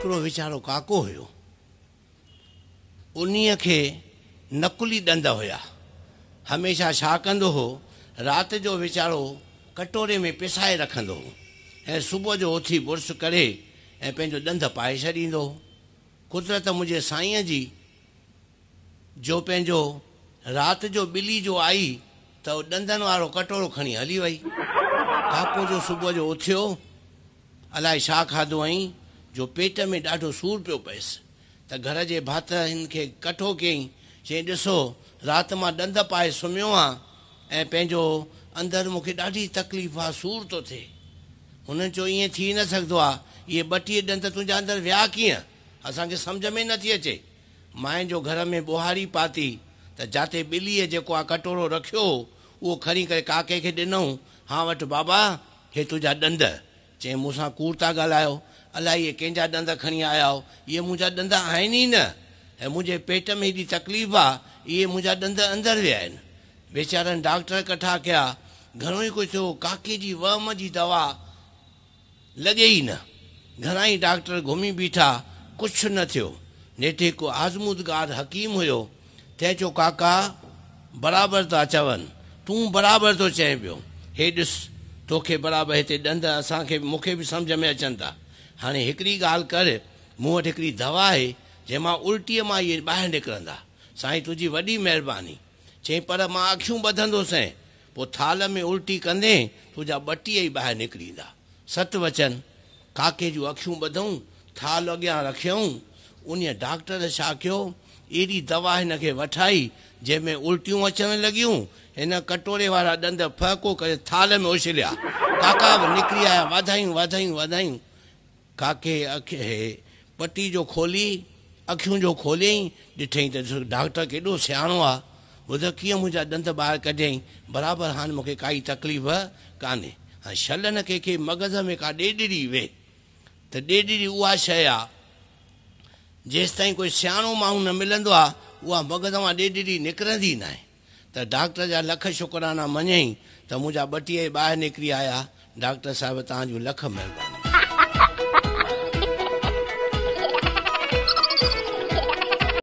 हिकिड़ो वीचारो काको हुयो, उन्हीअ खे नकुली ॾंद हुया। हमेशह छा कंदो हो, राति जो वीचारो कटोरे में पिसाए रखंदो हो ऐं सुबुह जो उथी बुर्श करे ऐं पंहिंजो ॾंद पाए छॾींदो हो। कुदरत मुंहिंजे साईंअ जी जो पंहिंजो राति जो ॿिली जो आई त उहो ॾंदनि वारो कटोरो खणी हली वई। काको जो सुबुह जो उथियो, अलाए छा खाधो आई जो पेट में ॾाढो सूरु पियो पएसि, त घर जे भातिरनि खे कठो कयईं, चई ॾिसो राति मां ॾंद पाए सुम्हियो आहियां ऐं पंहिंजो अंदरि मूंखे ॾाढी तकलीफ़ आहे, सूरु थो थिए। हुननि चयो ईअं थी न सघंदो आहे, इहे 32 ॾंद तुंहिंजा अंदरि विया कीअं, असांखे सम्झ में नथी अचे। माइन जो घर में ॿुहारी पाती त जिते ॿिलीअ जेको आहे कटोरो रखियो उहो खणी करे काके खे ॾिनऊं, हा वटि बाबा हे तुंहिंजा ॾंद। चई मूंसां कूड़ था ॻाल्हायो, अलाए इहे कंहिंजा ॾंद खणी आया हो, इहे मुंहिंजा ॾंद आहिनि ई न, ऐं मुंहिंजे पेट में हेॾी तकलीफ़ आहे, इहे मुंहिंजा ॾंद अंदरि विया आहिनि। वीचारनि डॉक्टर कठा कया, घणो ई कुझु थियो, काके जी वहम जी दवा लॻे ई न। घणा ई डॉक्टर घुमी बीठा, कुझु न थियो। नेठि हिकु आज़मूदगार हकीम हुयो, तंहिं चयो काका बराबरि था चवनि, तूं बराबरि थो चए पियो, हे ॾिस तोखे बराबरि हिते ॾंद असांखे मूंखे बि सम्झ में अचनि था। हाणे हिकिड़ी ॻाल्हि कर, मूं वटि हिकिड़ी दवा आहे जंहिंमां उल्टीअ मां इहे ॿाहिरि निकिरंदा। साईं तुंहिंजी वॾी महिरबानी। चई पर मां अखियूं ॿधंदुसि, पोइ थाल में उल्टी कंदे तुंहिंजा 32 ई ॿाहिरि निकिरी ईंदा। सत वचन। काके जूं अखियूं ॿधऊं, थाल अॻियां रखियऊं। उन डॉक्टर छा कयो, एॾी दवा हिन खे वठाई जंहिंमें उल्टियूं अचणु लॻियूं, हिन कटोरे वारा ॾंद फहको करे थाल में उछलिया। काका बि निकिरी आया, वाधायूं वाधायूं वाधायूं। काके पटी जो खोली, अखियूं जो खोलियईं, ॾिठईं त डॉक्टर केॾो सियाणो आहे, ॿुध कीअं मुंहिंजा ॾंद ॿाहिरि कढियईं, बराबरि हाणे मूंखे काई तकलीफ़ कान्हे। हाणे छल न कंहिंखे मग़ज़ में का ॾेढड़ी वे, त ॾेढड़ी उहा शइ आहे जेसि ताईं कोई सियाणो माण्हू न मिलंदो आहे, उहा मग़ज़ मां ॾेढड़ी निकिरंदी न आहे। त डॉक्टर जा लख शुक्राना मञई त मुंहिंजा 32 ॿाहिरि निकिरी आया। डॉक्टर साहिब तव्हांजूं लख महिरबानी।